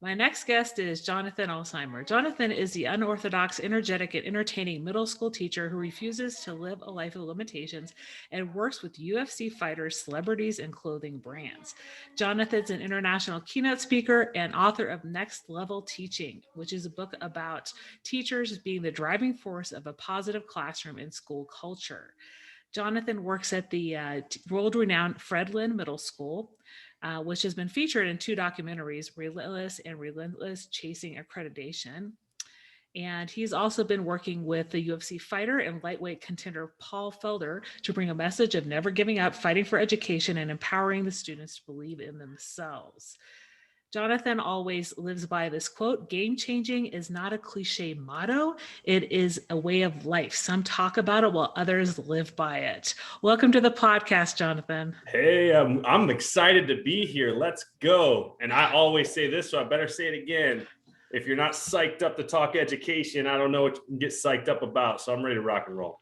My next guest is Jonathan Alsheimer. Jonathan is the unorthodox, energetic, and entertaining middle school teacher who refuses to live a life of limitations and works with UFC fighters, celebrities, and clothing brands. Jonathan's an international keynote speaker and author of Next Level Teaching, which is a book about teachers being the driving force of a positive classroom and school culture. Jonathan works at the world-renowned Fred Lynn Middle School, which has been featured in two documentaries, Relentless and Relentless Chasing Accreditation. And he's also been working with the UFC fighter and lightweight contender Paul Felder to bring a message of never giving up, fighting for education, and empowering the students to believe in themselves. Jonathan always lives by this quote: game changing is not a cliche motto, it is a way of life. Some talk about it while others live by it. Welcome to the podcast, Jonathan. Hey, I'm excited to be here. Let's go. And I always say this, so I better say it again. If you're not psyched up to talk education, I don't know what you can get psyched up about. So I'm ready to rock and roll.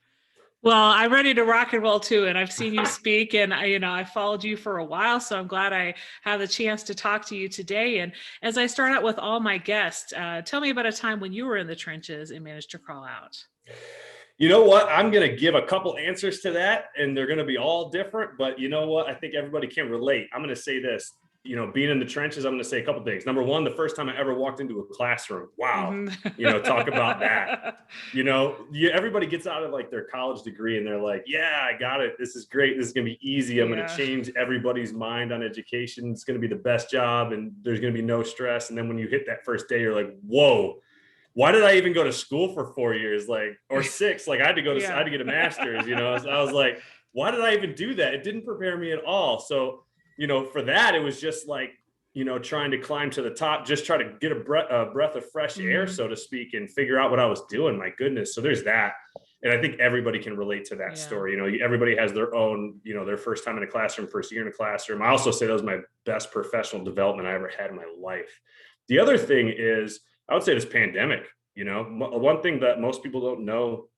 Well, I'm ready to rock and roll too. And I've seen you speak and I followed you for a while. So I'm glad I have the chance to talk to you today. And as I start out with all my guests, tell me about a time when you were in the trenches and managed to crawl out. You know what? I'm going to give a couple answers to that, and they're going to be all different. But you know what? I think everybody can relate. I'm going to say this. Being in the trenches, I'm going to say a couple things. Number one, the first time I ever walked into a classroom. Wow. Mm-hmm. Talk about that. Everybody gets out of like their college degree and they're like, yeah, I got it. This is great. This is going to be easy. I'm going to change everybody's mind on education. It's going to be the best job and there's going to be no stress. And then when you hit that first day, you're like, whoa, why did I even go to school for 4 years? Or 6, I had to go to, I had to get a master's, So I was like, why did I even do that? It didn't prepare me at all. So, for that, it was just like, trying to climb to the top, just try to get a breath of fresh air, so to speak, and figure out what I was doing. My goodness. So there's that. And I think everybody can relate to that story. Everybody has their own, their first time in a classroom, first year in a classroom. I also say that was my best professional development I ever had in my life. The other thing is, I would say this pandemic, one thing that most people don't know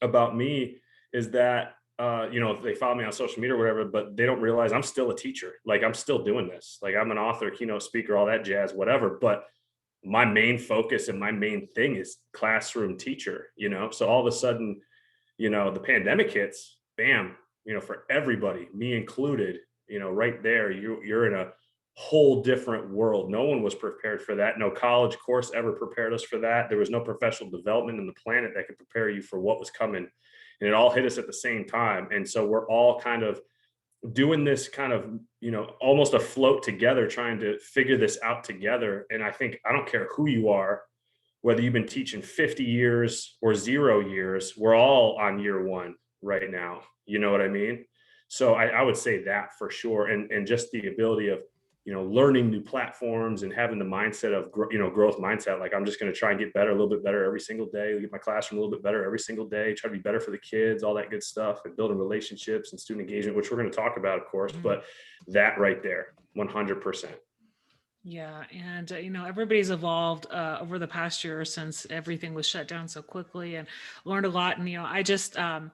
about me is that, they follow me on social media or whatever, but they don't realize I'm still a teacher. I'm still doing this. I'm an author, keynote speaker, all that jazz, whatever. But my main focus and my main thing is classroom teacher, So all of a sudden, the pandemic hits, bam, for everybody, me included, right there, you're in a whole different world. No one was prepared for that. No college course ever prepared us for that. There was no professional development in the planet that could prepare you for what was coming. And it all hit us at the same time. And so we're all kind of doing this kind of, almost afloat together, trying to figure this out together. And I think, I don't care who you are, whether you've been teaching 50 years or 0 years, we're all on year one right now. You know what I mean? So I would say that for sure. And just the ability of, learning new platforms and having the mindset of, growth mindset. I'm just going to try and get better, a little bit better every single day, get my classroom a little bit better every single day, try to be better for the kids, all that good stuff, and building relationships and student engagement, which we're going to talk about, of course, but that right there, 100%. Yeah. And, everybody's evolved over the past year since everything was shut down so quickly and learned a lot. And,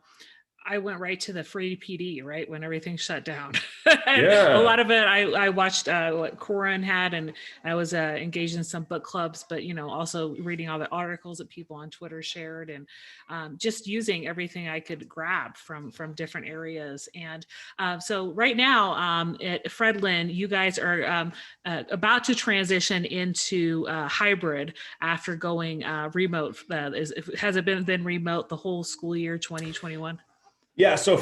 I went right to the free PD, right, when everything shut down. A lot of it, I watched what Corin had, and I was engaged in some book clubs, but, also reading all the articles that people on Twitter shared, and just using everything I could grab from different areas. And so right now at Fred Lynn, you guys are about to transition into hybrid after going remote. Has it been remote the whole school year 2021? Yeah, so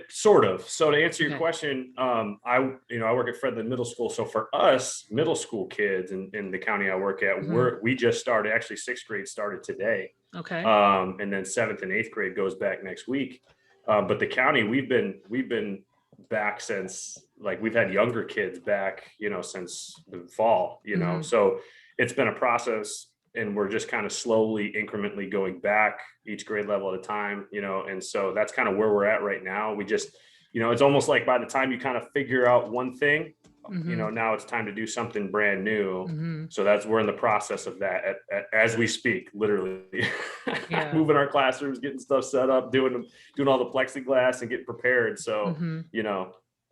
sort of. So to answer your question, I work at Fred Lynn Middle School. So for us, middle school kids in the county I work at, we just started. Actually, 6th grade started today. Okay. And then 7th and 8th grade goes back next week. But the county, we've been back since we've had younger kids back, since the fall. So it's been a process. And we're just kind of slowly, incrementally going back each grade level at a time, and so that's kind of where we're at right now. We just, it's almost like by the time you kind of figure out one thing, now it's time to do something brand new. So we're in the process of that as we speak, literally. Moving our classrooms, getting stuff set up, doing all the plexiglass and getting prepared. So,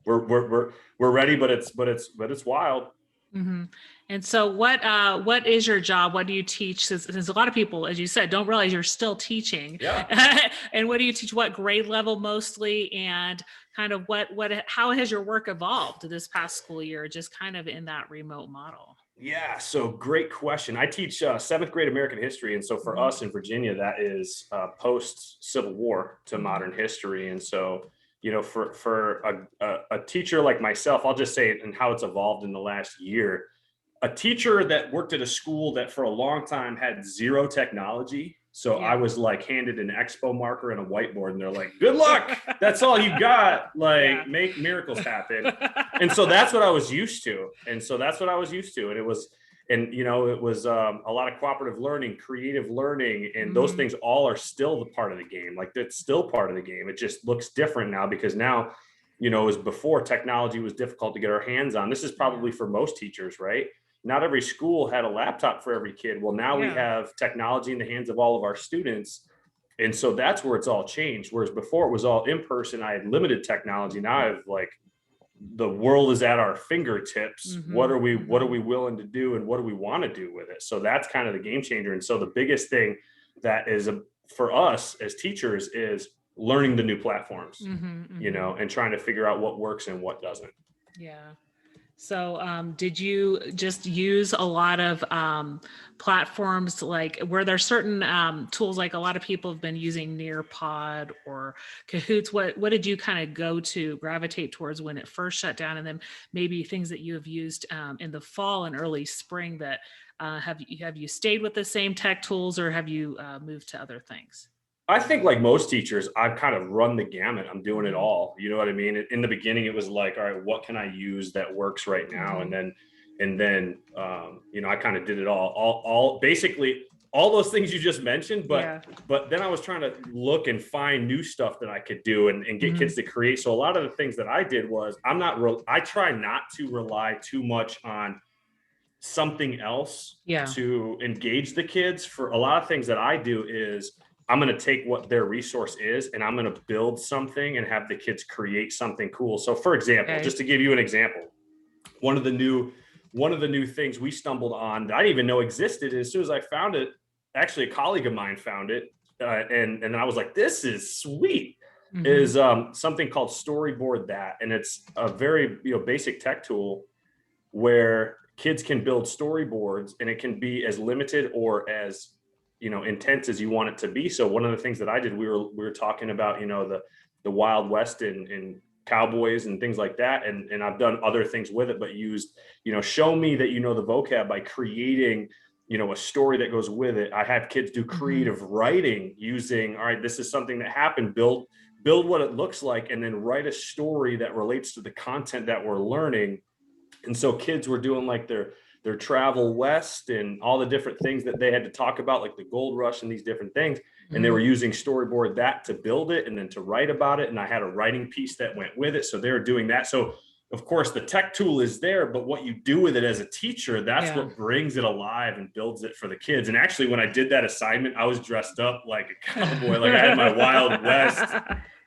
we're ready, but it's wild. hmm And so what is your job? What do you teach? Since a lot of people, as you said, don't realize you're still teaching. Yeah. And what do you teach? What grade level mostly? And kind of how has your work evolved this past school year, just kind of in that remote model? Yeah, so great question. I teach seventh grade American history, and so for hmm us in Virginia, that is post Civil War to hmm modern history. And so, for a teacher like myself, I'll just say it and how it's evolved in the last year. A teacher that worked at a school that for a long time had zero technology. So I Yeah. was like handed an expo marker and a whiteboard, and they're like, "Good luck. That's all you got. Yeah. Like, make miracles happen." And so that's what I was used to. And so that's what I was used to. And it was a lot of cooperative learning, creative learning, and those hmm things all are still the part of the game. Like that's still part of the game. It just looks different now because now, as before technology was difficult to get our hands on. This is Yeah. probably for most teachers, right? Not every school had a laptop for every kid. Well, now we Yeah. have technology in the hands of all of our students. And so that's where it's all changed. Whereas before it was all in person, I had limited technology. Now I have like the world is at our fingertips. hmm What are hmm we willing to do and what do we want to do with it? So that's kind of the game changer. And so the biggest thing that is for us as teachers is learning the new platforms, hmm hmm and trying to figure out what works and what doesn't. Yeah. So, did you just use a lot of platforms? Like, were there certain tools? Like, a lot of people have been using Nearpod or Cahoots. What did you kind of go to gravitate towards when it first shut down, and then maybe things that you have used in the fall and early spring that have you stayed with the same tech tools, or have you moved to other things? I think like most teachers, I've kind of run the gamut. I'm doing it hmm all. You know what I mean? In the beginning, it was like, all right, what can I use that works right now? hmm And then I kind of did it all basically all those things you just mentioned. But Yeah. but then I was trying to look and find new stuff that I could do and get hmm kids to create. So a lot of the things that I did was I try not to rely too much on something else Yeah. to engage the kids. For a lot of things that I do is I'm going to take what their resource is and I'm going to build something and have the kids create something cool. So for example, Okay. just to give you an example, one of the new things we stumbled on that I didn't even know existed, as soon as I found it, actually a colleague of mine found it, and then I was like, this is sweet, hmm is something called Storyboard That. And it's a very basic tech tool where kids can build storyboards, and it can be as limited or as intense as you want it to be. So one of the things that I did, we were talking about the Wild West and cowboys and things like that, and I've done other things with it, but used show me that the vocab by creating a story that goes with it. I have kids do hmm creative writing using, all right, this is something that happened, build what it looks like, and then write a story that relates to the content that we're learning. And so kids were doing like their travel west and all the different things that they had to talk about, like the gold rush and these different things. And they hmm were using Storyboard That to build it and then to write about it. And I had a writing piece that went with it. So they were doing that. So of course the tech tool is there, but what you do with it as a teacher, that's Yeah. what brings it alive and builds it for the kids. And actually, when I did that assignment, I was dressed up like a cowboy. Like I had my Wild West.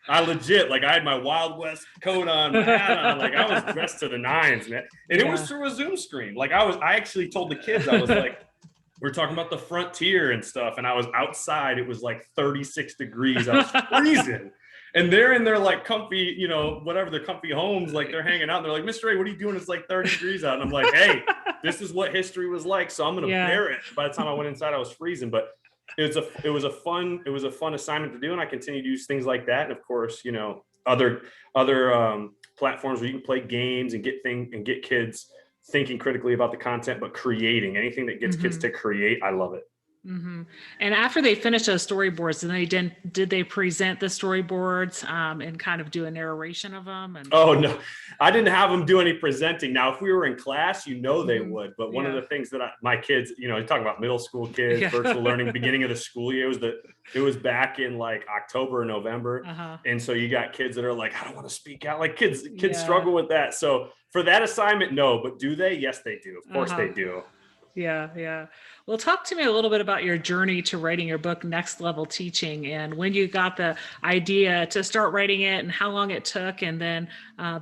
I legit, like I had my Wild West coat on, my hat on, like I was dressed to the nines, man. And it was Yeah. through a Zoom screen. Like I actually told the kids, I was like, we're talking about the frontier and stuff. And I was outside, it was like 36 degrees. I was freezing. And they're in their like comfy, whatever, their comfy homes, like they're hanging out. And they're like, Mr. A, what are you doing? It's like 30 degrees out. And I'm like, hey, this is what history was like. So I'm gonna Yeah. bear it. By the time I went inside, I was freezing. But it was a fun assignment to do, and I continue to use things like that. And of course, other platforms where you can play games and get kids thinking critically about the content, but creating anything that gets kids hmm to create. I love it. hmm And after they finished those storyboards, and did they present the storyboards and kind of do a narration of them? And Oh no, I didn't have them do any presenting. Now, if we were in class, they Mhm. would. But one of Yeah. the things that my kids, you're talking about middle school kids, Yeah. virtual learning, beginning of the school year, it was back in like October or November, Uh-huh. and so you got kids that are like, I don't want to speak out. Like kids Yeah. struggle with that. So for that assignment, no, but do they? Yes, they do. Of course, Uh-huh. they do. Yeah, yeah. Well, talk to me a little bit about your journey to writing your book, Next Level Teaching, and when you got the idea to start writing it and how long it took, and then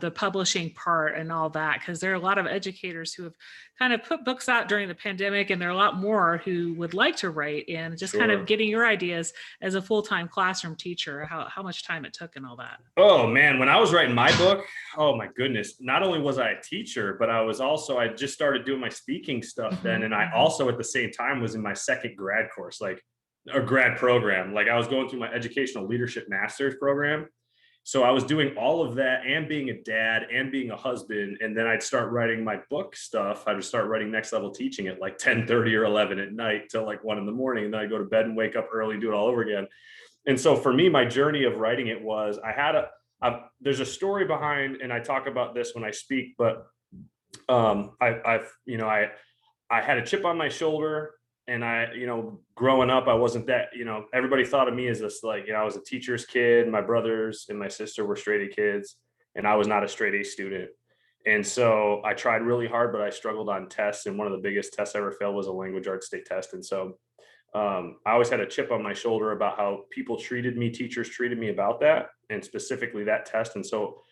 the publishing part and all that. Because there are a lot of educators who have kind of put books out during the pandemic, and there are a lot more who would like to write, and just kind of Sure. getting your ideas as a full-time classroom teacher, how much time it took and all that. Oh man, when I was writing my book, oh my goodness, not only was I a teacher, but I just started doing my speaking stuff then. And I also at the same time was in my second grad course, like a grad program. Like I was going through my educational leadership master's program. So I was doing all of that and being a dad and being a husband. And then I'd start writing my book stuff. I would start writing Next Level Teaching at like 10:30 or 11 at night till like 1 a.m. And then I'd go to bed and wake up early and do it all over again. And so for me, my journey of writing it was there's a story behind, and I talk about this when I speak, but I had a chip on my shoulder, and growing up, I wasn't that, everybody thought of me as this, like, I was a teacher's kid. My brothers and my sister were straight A kids, and I was not a straight A student. And so I tried really hard, but I struggled on tests. And one of the biggest tests I ever failed was a language arts state test. And so I always had a chip on my shoulder about how people treated me, teachers treated me about that, and specifically that test. And so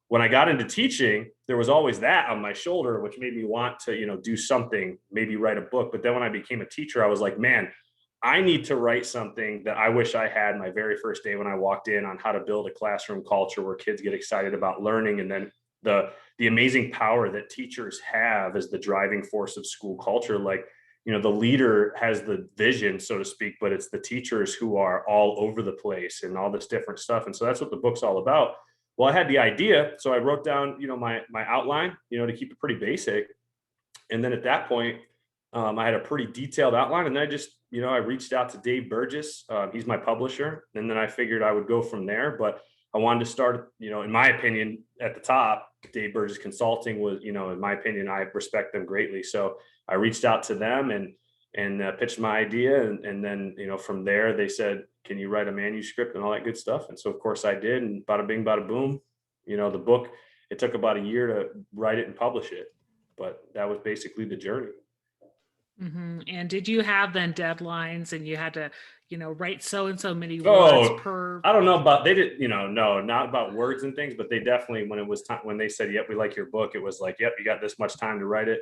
when I got into teaching, there was always that on my shoulder, which made me want to, do something, maybe write a book. But then when I became a teacher, I was like, man, I need to write something that I wish I had my very first day when I walked in, on how to build a classroom culture where kids get excited about learning. And then the amazing power that teachers have as the driving force of school culture. Like, the leader has the vision, so to speak, but it's the teachers who are all over the place and all this different stuff. And so that's what the book's all about. Well, I had the idea, so I wrote down, my outline, to keep it pretty basic. And then at that point, I had a pretty detailed outline, and then I just, I reached out to Dave Burgess. He's my publisher, and then I figured I would go from there. But I wanted to start, in my opinion, at the top. Dave Burgess Consulting was, in my opinion, I respect them greatly. So I reached out to them and pitched my idea, and then from there they said, can you write a manuscript and all that good stuff? And so of course I did, and bada bing bada boom, the book, it took about a year to write it and publish it, but that was basically the journey. And did you have then deadlines, and you had to, write so and so many words Oh, per? I don't know about, they did, no, not about words and things, but they definitely, when it was time, when they said, yep, we like your book, it was like, yep, you got this much time to write it.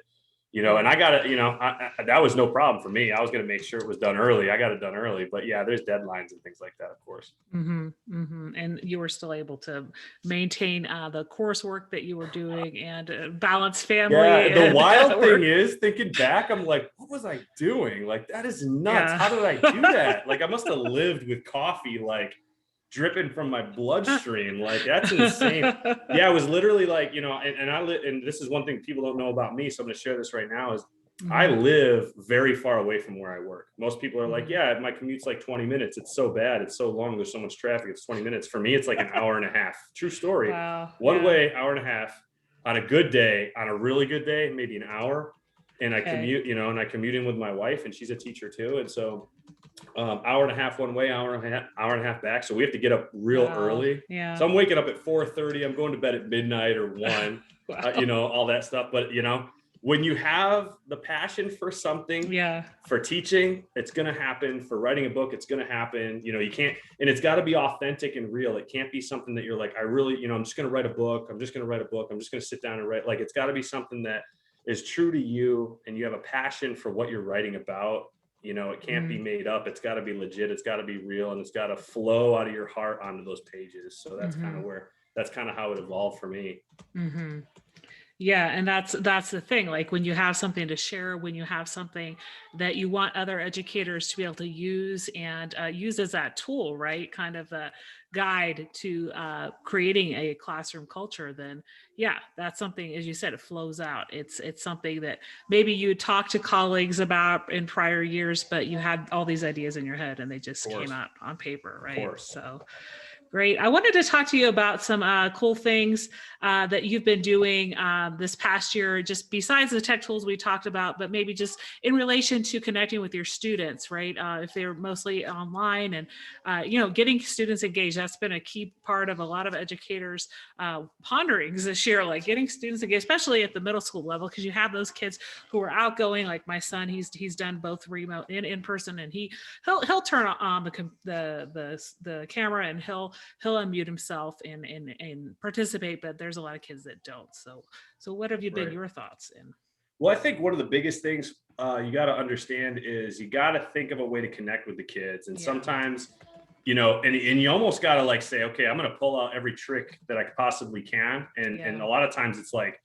And I got it, that was no problem for me. I was going to make sure it was done early. I got it done early, but yeah, there's deadlines and things like that, of course. And you were still able to maintain the coursework that you were doing, and balance family. Yeah. The and wild work. thing is, thinking back, I'm like, what was I doing? Like, that is nuts. Yeah. How did I do that? Like, I must have lived with coffee, like dripping from my bloodstream. Like, that's insane. Yeah, I was literally like, and this is one thing people don't know about me, so I'm going to share this right now, is I live very far away from where I work. Most people are like, yeah, my commute's like 20 minutes. It's so bad. It's so long. There's so much traffic. It's 20 minutes. For me, it's like an hour and a half. True story. Wow. One way, hour and a half. On a good day, on a really good day, maybe an hour. And I commute, and I commute in with my wife, and she's a teacher too. And so hour and a half one way, hour and a half back. So we have to get up real early. Yeah. So I'm waking up at 4:30. I'm going to bed at midnight or 1, all that stuff. But, when you have the passion for something, for teaching, it's going to happen. For writing a book, it's going to happen. You can't, and it's got to be authentic and real. It can't be something that you're like, I really, I'm just going to write a book. I'm just going to write a book. I'm just going to sit down and write. Like, it's got to be something that is true to you, and you have a passion for what you're writing about. It can't be made up. It's got to be legit. It's got to be real, and it's got to flow out of your heart onto those pages. So that's kind of how it evolved for me. Yeah, and that's the thing. Like, when you have something to share, when you have something that you want other educators to be able to use and use as that tool, right? Kind of a guide to creating a classroom culture, then that's something, as you said, it flows out. It's something that maybe you talked to colleagues about in prior years, but you had all these ideas in your head and they just came out on paper, right? So Great. I wanted to talk to you about some cool things that you've been doing this past year, just besides the tech tools we talked about, but maybe just in relation to connecting with your students, right? If they're mostly online and, getting students engaged. That's been a key part of a lot of educators' ponderings this year, like getting students engaged, especially at the middle school level, because you have those kids who are outgoing, like my son. He's done both remote and in person, and he'll turn on the camera, and he'll unmute himself and participate, but there's a lot of kids that don't. So what have you been Right. your thoughts in? Well, I think one of the biggest things you got to understand is you got to think of a way to connect with the kids. And Yeah. sometimes, and you almost got to like say, okay, I'm going to pull out every trick that I possibly can. And a lot of times it's like,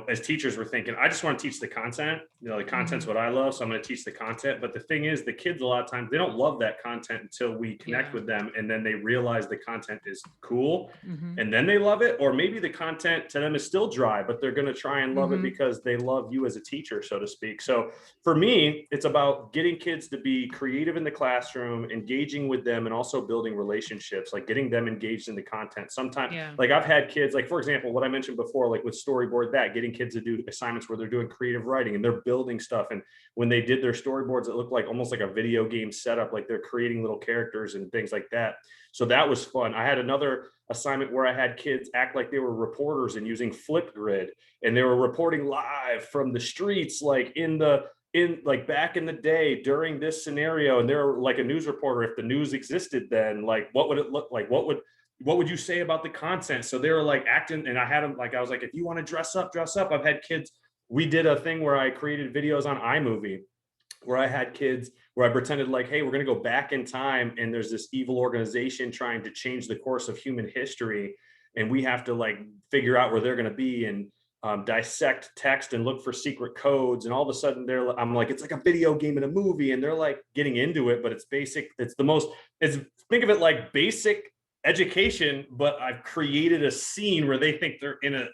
as teachers, we're thinking, I just want to teach the content. The content's what I love. So I'm going to teach the content. But the thing is, the kids, a lot of times, they don't love that content until we connect with them. And then they realize the content is cool. And then they love it. Or maybe the content to them is still dry, but they're going to try and love it because they love you as a teacher, so to speak. So for me, it's about getting kids to be creative in the classroom, engaging with them, and also building relationships, like getting them engaged in the content. Sometimes, like I've had kids, like for example, what I mentioned before, like with storyboard, that getting kids to do assignments where they're doing creative writing and they're building stuff. And when they did their storyboards, it looked like almost like a video game setup, like they're creating little characters and things like that. So that was fun. I had another assignment where I had kids act like they were reporters and using Flipgrid, and they were reporting live from the streets, like like back in the day during this scenario. And they're like a news reporter. If the news existed then, like what would it look like? What would you say about the content? So they were like acting, and I had them like, I was like, if you want to dress up, dress up. I've had kids, we did a thing where I created videos on iMovie where I had kids where I pretended like, hey, we're going to go back in time and there's this evil organization trying to change the course of human history. And we have to like figure out where they're going to be and dissect text and look for secret codes. And all of a sudden I'm like, it's like a video game and a movie, and they're like getting into it, but it's basic. Think of it like basic education, but I've created a scene where they think they're in a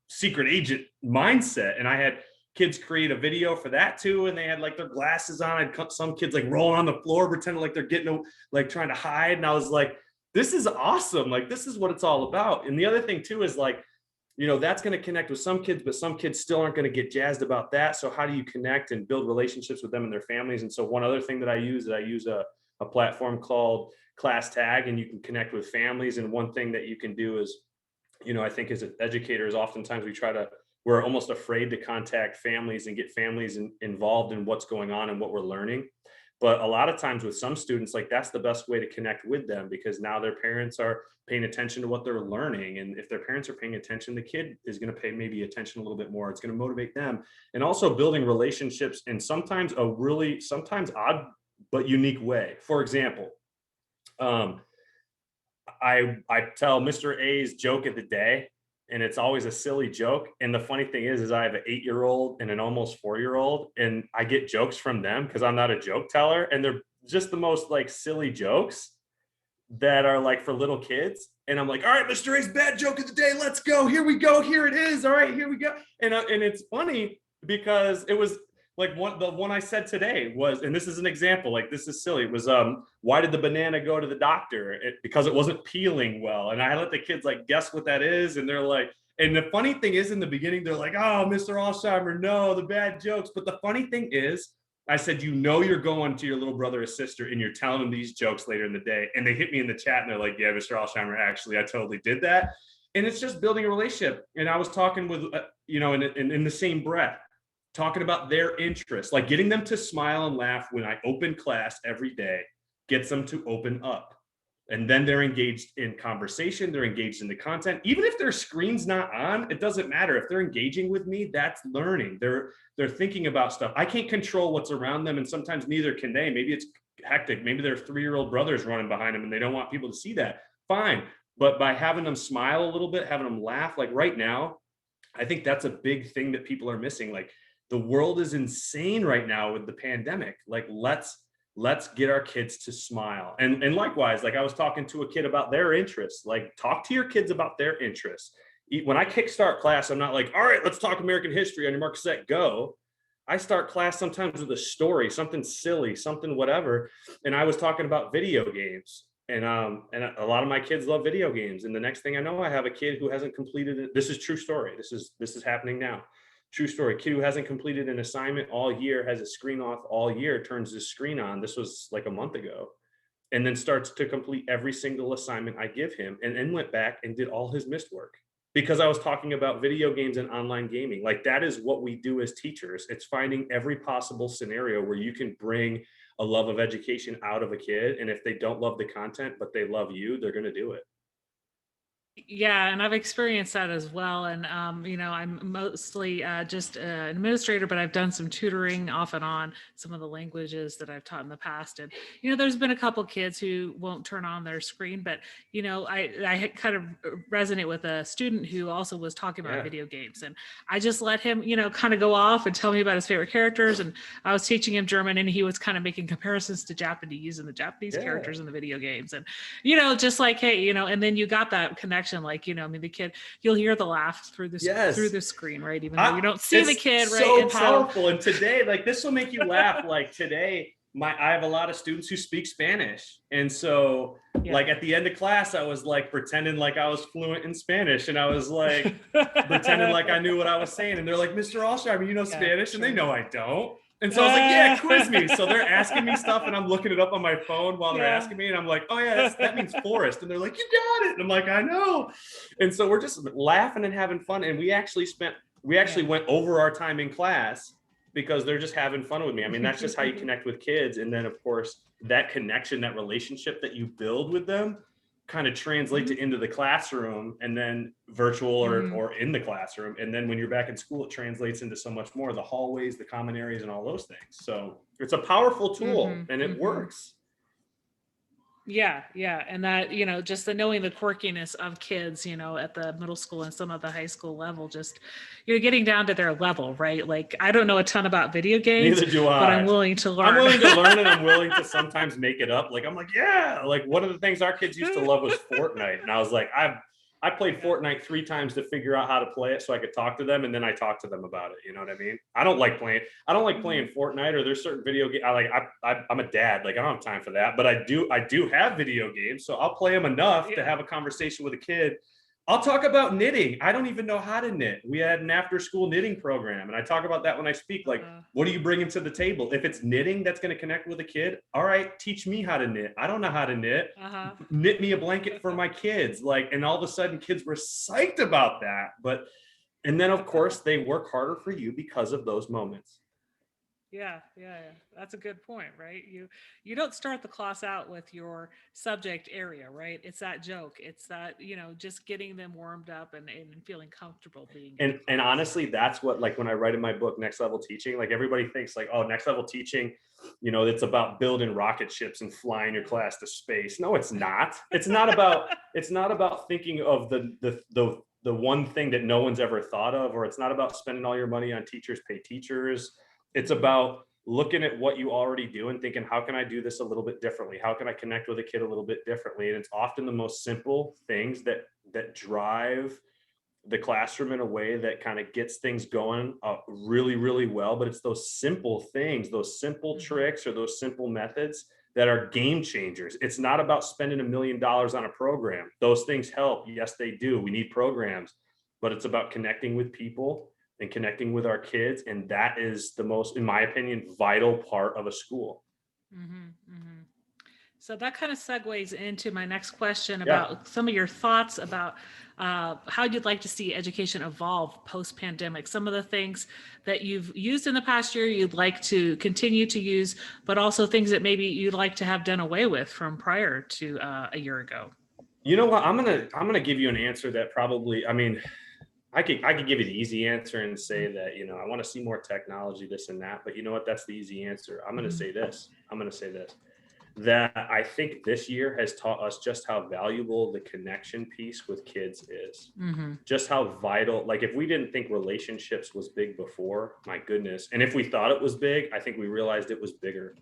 secret agent mindset. And I had kids create a video for that too, and they had like their glasses on. I'd some kids like rolling on the floor, pretending like they're getting like trying to hide. And I was like, this is awesome. Like, this is what it's all about. And the other thing too is like, that's going to connect with some kids, but some kids still aren't going to get jazzed about that. So how do you connect and build relationships with them and their families? And so one other thing that I use a platform called Class Tag, and you can connect with families. And one thing that you can do is, I think as educators, oftentimes we're almost afraid to contact families and get families involved in what's going on and what we're learning. But a lot of times with some students, like that's the best way to connect with them, because now their parents are paying attention to what they're learning. And if their parents are paying attention, the kid is going to pay maybe attention a little bit more. It's going to motivate them. And also building relationships in sometimes odd but unique way. For example, I tell Mr. A's joke of the day, and it's always a silly joke. And the funny thing is I have an 8-year-old and an almost 4-year-old, and I get jokes from them because I'm not a joke teller, and they're just the most like silly jokes that are like for little kids. And I'm like, all right, Mr. A's bad joke of the day, let's go. Here we go. Here it is. All right, here we go. And it's funny because it was like the one I said today was, and this is an example, like this is silly. It was, why did the banana go to the doctor? Because it wasn't peeling well. And I let the kids like guess what that is. And they're like, and the funny thing is in the beginning, they're like, oh, Mr. Alsheimer, no, the bad jokes. But the funny thing is, I said, you're going to your little brother or sister and you're telling them these jokes later in the day. And they hit me in the chat and they're like, yeah, Mr. Alsheimer, actually, I totally did that. And it's just building a relationship. And I was talking with, in the same breath, talking about their interests, like getting them to smile and laugh when I open class every day, gets them to open up. And then they're engaged in conversation, they're engaged in the content. Even if their screen's not on, it doesn't matter. If they're engaging with me, that's learning. They're thinking about stuff. I can't control what's around them, and sometimes neither can they. Maybe it's hectic. Maybe their 3-year-old brother's running behind them and they don't want people to see that. Fine. But by having them smile a little bit, having them laugh, like right now, I think that's a big thing that people are missing. Like, the world is insane right now with the pandemic. Like, let's get our kids to smile. And likewise, like I was talking to a kid about their interests. Like, talk to your kids about their interests. When I kickstart class, I'm not like, all right, let's talk American history on your mark, set, go. I start class sometimes with a story, something silly, something whatever. And I was talking about video games. And a lot of my kids love video games. And the next thing I know, I have a kid who hasn't completed it. This is true story. This is happening now. True story. Kid who hasn't completed an assignment all year, has a screen off all year, turns his screen on. This was like a month ago, and then starts to complete every single assignment I give him, and then went back and did all his missed work because I was talking about video games and online gaming. Like, that is what we do as teachers. It's finding every possible scenario where you can bring a love of education out of a kid. And if they don't love the content, but they love you, they're going to do it. Yeah, and I've experienced that as well. And I'm mostly just an administrator, but I've done some tutoring off and on some of the languages that I've taught in the past. And there's been a couple kids who won't turn on their screen, but I kind of resonate with a student who also was talking about Yeah. video games, and I just let him kind of go off and tell me about his favorite characters. And I was teaching him German, and he was kind of making comparisons to Japanese and the Japanese Yeah. characters in the video games, and just like, hey, and then you got that connection. Like, the kid, you'll hear the laugh through the Yes. through the screen, right? Even though you don't see the It's kid, right? so And powerful. And today, like, this will make you laugh. Like, today, I have a lot of students who speak Spanish. And so like at the end of class, I was like pretending like I was fluent in Spanish. And I was like pretending like I knew what I was saying. And they're like, Mr. Alsheimer, you know Spanish? sure. And they know I don't. And so I was like, yeah, quiz me. So they're asking me stuff and I'm looking it up on my phone while they're asking me. And I'm like, oh yeah, that means forest. And they're like, you got it. And I'm like, I know. And so we're just laughing and having fun. And we actually went over our time in class because they're just having fun with me. I mean, that's just how you connect with kids. And then of course, that connection, that relationship that you build with them kind of translates it into the classroom, and then virtual or in the classroom. And then when you're back in school, it translates into so much more, the hallways, the common areas, and all those things. So it's a powerful tool and it works. Yeah. And that, just the knowing the quirkiness of kids, at the middle school and some of the high school level, just, getting down to their level, right? Like, I don't know a ton about video games. Neither do I. But I'm willing to learn. I'm willing to learn, and I'm willing to sometimes make it up. Like, I'm like, yeah, like one of the things our kids used to love was Fortnite. And I was like, I played Fortnite 3 times to figure out how to play it so I could talk to them, and then I talked to them about it. You know what I mean? I don't like playing Fortnite, or there's certain video games. I'm a dad, like I don't have time for that, but I do have video games, so I'll play them enough to have a conversation with a kid. I'll talk about knitting. I don't even know how to knit. We had an after-school knitting program, and I talk about that when I speak. Like, what are you bringing to the table? If it's knitting that's going to connect with a kid, all right, teach me how to knit. I don't know how to knit. Knit me a blanket for my kids. Like, and all of a sudden, kids were psyched about that. And then, of course, they work harder for you because of those moments. Yeah. That's a good point, right? You don't start the class out with your subject area, right? It's that joke. It's that, just getting them warmed up and feeling comfortable being and honestly, that's what, like, when I write in my book, Next Level Teaching, like everybody thinks like, oh, next level teaching, it's about building rocket ships and flying your class to space. No, it's not. It's not about thinking of the one thing that no one's ever thought of, or it's not about spending all your money on teachers pay teachers. It's about looking at what you already do and thinking, how can I do this a little bit differently? How can I connect with a kid a little bit differently? And it's often the most simple things that drive the classroom in a way that kind of gets things going really, really well. But it's those simple things, those simple tricks, or those simple methods that are game changers. It's not about spending $1 million on a program. Those things help. Yes, they do. We need programs, but it's about connecting with people and connecting with our kids. And that is the most, in my opinion, vital part of a school. So that kind of segues into my next question about some of your thoughts about how you'd like to see education evolve post-pandemic. Some of the things that you've used in the past year you'd like to continue to use, but also things that maybe you'd like to have done away with from prior to a year ago. You know what? I'm gonna give you an answer that probably, I mean, I could give you the easy answer and say that, I want to see more technology, this and that. But you know what? That's the easy answer. I'm going to say this. That I think this year has taught us just how valuable the connection piece with kids is. Just how vital. Like, if we didn't think relationships was big before, my goodness. And if we thought it was big, I think we realized it was bigger,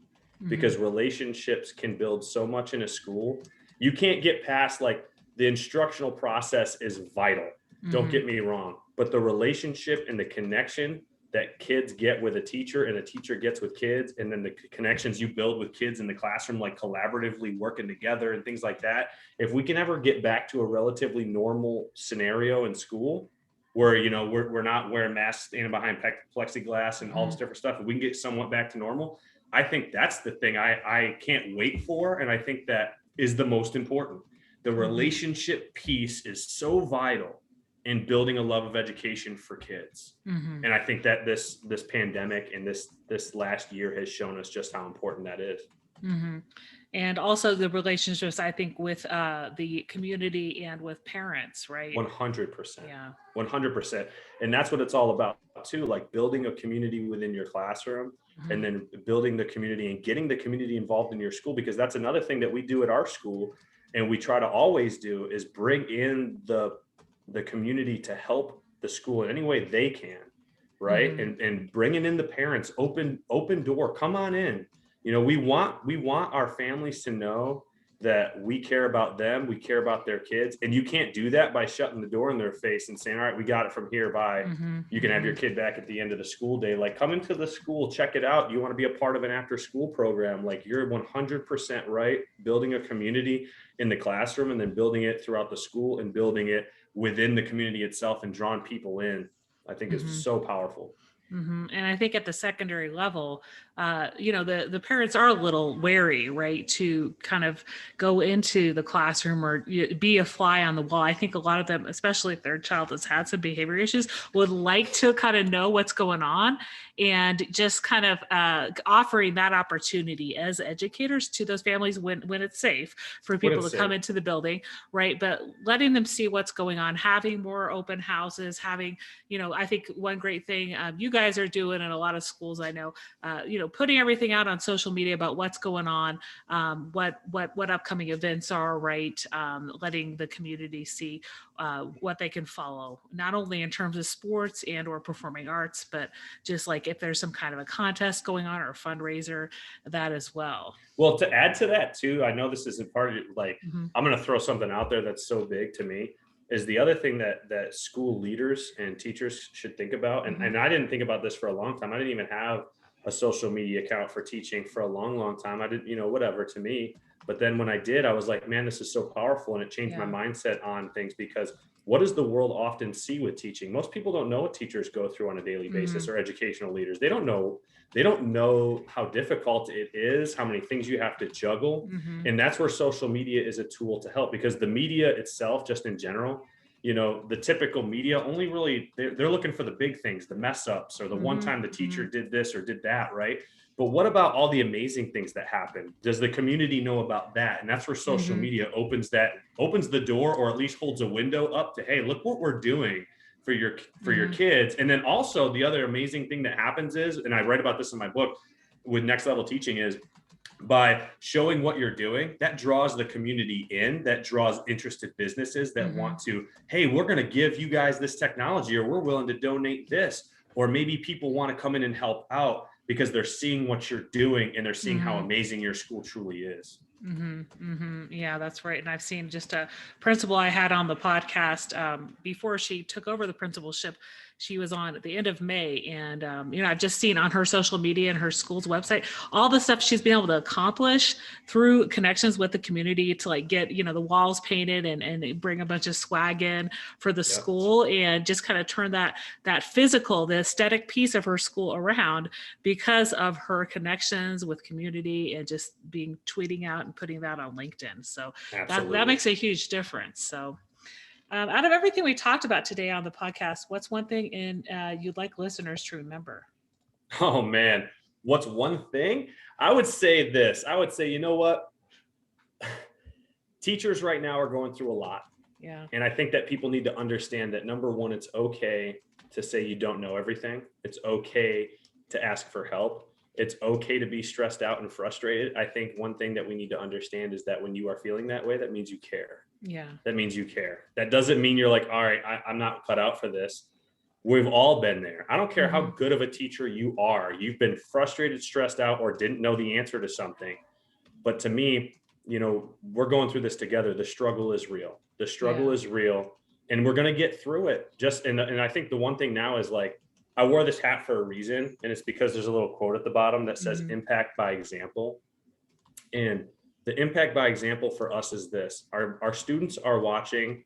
because relationships can build so much in a school. You can't get past, like, the instructional process is vital. Don't get me wrong, but the relationship and the connection that kids get with a teacher and a teacher gets with kids, and then the connections you build with kids in the classroom, like collaboratively working together and things like that. If we can ever get back to a relatively normal scenario in school where, we're not wearing masks, standing behind plexiglass and all this different stuff, if we can get somewhat back to normal, I think that's the thing I can't wait for. And I think that is the most important. The relationship piece is so vital in building a love of education for kids. And I think that this pandemic and this last year has shown us just how important that is. And also the relationships, I think, with the community and with parents, right? 100%. Yeah. 100%. And that's what it's all about too, like building a community within your classroom, and then building the community and getting the community involved in your school, because that's another thing that we do at our school. And we try to always do is bring in the community to help the school in any way they can, right? And bringing in the parents, open door, come on in. We want our families to know that we care about them, we care about their kids, and you can't do that by shutting the door in their face and saying, all right, we got it from here, bye. You can have your kid back at the end of the school day. Like, come into the school, check it out. You want to be a part of an after school program, like, you're 100% right. Building a community in the classroom, and then building it throughout the school, and building it within the community itself, and drawing people in, I think is so powerful. And I think at the secondary level, the parents are a little wary, right, to kind of go into the classroom or be a fly on the wall. I think a lot of them, especially if their child has had some behavior issues, would like to kind of know what's going on, and just kind of offering that opportunity as educators to those families when it's safe for people to come into the building, right? But letting them see what's going on, having more open houses, having, I think one great thing you guys are doing in a lot of schools, I know, putting everything out on social media about what's going on, what upcoming events are, right? Letting the community see what they can follow, not only in terms of sports and or performing arts, but just like if there's some kind of a contest going on or a fundraiser, that as well. Well, to add to that too, I know this isn't part of it, like, I'm going to throw something out there that's so big to me, is the other thing that school leaders and teachers should think about. And I didn't think about this for a long time. I didn't even have a social media account for teaching for a long time. I didn't, whatever to me. But then when I did, I was like, man, this is so powerful. And it changed my mindset on things, because what does the world often see with teaching? Most people don't know what teachers go through on a daily basis, or educational leaders. They don't know how difficult it is, how many things you have to juggle. And that's where social media is a tool to help, because the media itself, just in general, the typical media only really, they're looking for the big things, the mess ups, or the one time the teacher did this or did that, right? But what about all the amazing things that happen? Does the community know about that? And that's where social media opens the door, or at least holds a window up to, hey, look what we're doing for your kids. And then also the other amazing thing that happens is, and I write about this in my book with Next Level Teaching, is by showing what you're doing, that draws the community in, that draws interested businesses that want to, hey, we're going to give you guys this technology, or we're willing to donate this, or maybe people want to come in and help out because they're seeing what you're doing, and they're seeing how amazing your school truly is. Yeah, that's right. And I've seen just a principal I had on the podcast before she took over the principalship. She was on at the end of May, and I've just seen on her social media and her school's website all the stuff she's been able to accomplish through connections with the community to like get the walls painted and bring a bunch of swag in for the school, and just kind of turn that physical, the aesthetic piece of her school around because of her connections with community and just tweeting out and putting that on LinkedIn. So that makes a huge difference. So. Out of everything we talked about today on the podcast, what's one thing you'd like listeners to remember? Oh man, what's one thing? I would say this. I would say, you know what? Teachers right now are going through a lot. Yeah. And I think that people need to understand that, number one, it's okay to say you don't know everything. It's okay to ask for help. It's okay to be stressed out and frustrated. I think one thing that we need to understand is that when you are feeling that way, that means you care. Yeah. That means you care. That doesn't mean you're like, all right, I'm not cut out for this. We've all been there. I don't care how good of a teacher you are. You've been frustrated, stressed out, or didn't know the answer to something. But to me, we're going through this together. The struggle is real. The struggle is real, and we're going to get through it. And I think the one thing now is like, I wore this hat for a reason, and it's because there's a little quote at the bottom that says Mhm. impact by example. And the impact by example for us is this: our students are watching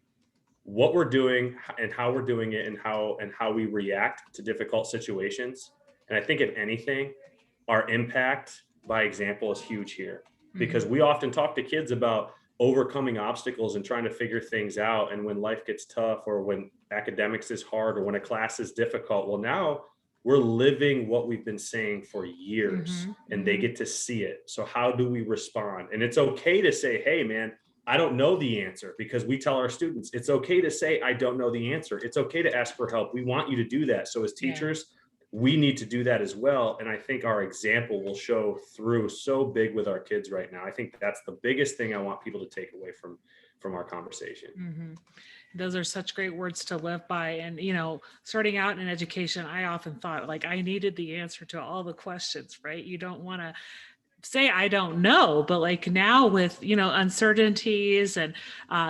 what we're doing and how we're doing it, and how we react to difficult situations. And I think if anything, our impact by example is huge here, because Mhm. we often talk to kids about overcoming obstacles and trying to figure things out. And when life gets tough, or when academics is hard, or when a class is difficult, well, now we're living what we've been saying for years, Mhm. and they Mhm. get to see it. So how do we respond? And it's okay to say, hey man, I don't know the answer, because we tell our students it's okay to say, I don't know the answer. It's okay to ask for help. We want you to do that. So as Yeah. teachers, we need to do that as well. And I think our example will show through so big with our kids right now. I think that's the biggest thing I want people to take away from our conversation. Mhm. Those are such great words to live by. And, starting out in education, I often thought like I needed the answer to all the questions, right? You don't want to say I don't know, but like now with uncertainties and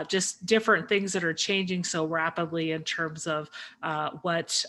just different things that are changing so rapidly in terms of what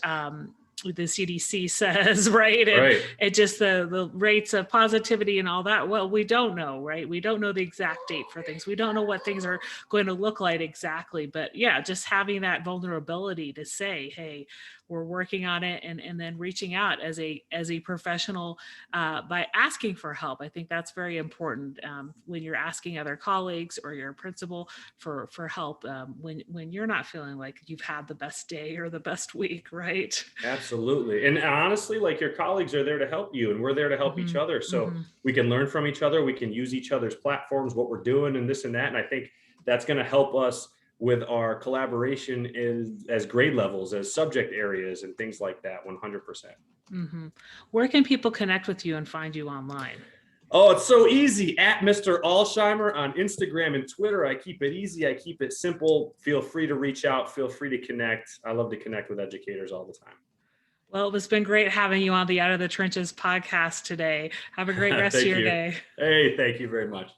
the CDC says, right? And Right. it just the rates of positivity and all that. Well, we don't know, right? We don't know the exact date for things. We don't know what things are going to look like exactly. But yeah, just having that vulnerability to say, hey, we're working on it, and then reaching out as a professional by asking for help. I think that's very important when you're asking other colleagues or your principal for help when you're not feeling like you've had the best day or the best week, right? Absolutely. And honestly, like, your colleagues are there to help you, and we're there to help each Hmm. other. So Hmm. we can learn from each other. We can use each other's platforms, what we're doing, and this and that. And I think that's going to help us with our collaboration as grade levels, as subject areas, and things like that. 100%. Hmm. Where can people connect with you and find you online? Oh, it's so easy. At Mr. Alsheimer on Instagram and Twitter. I keep it easy. I keep it simple. Feel free to reach out. Feel free to connect. I love to connect with educators all the Well, it's been great having you on the Out of the Trenches podcast today. Have a great time. rest of Thank your you. day. Hey, thank you very much.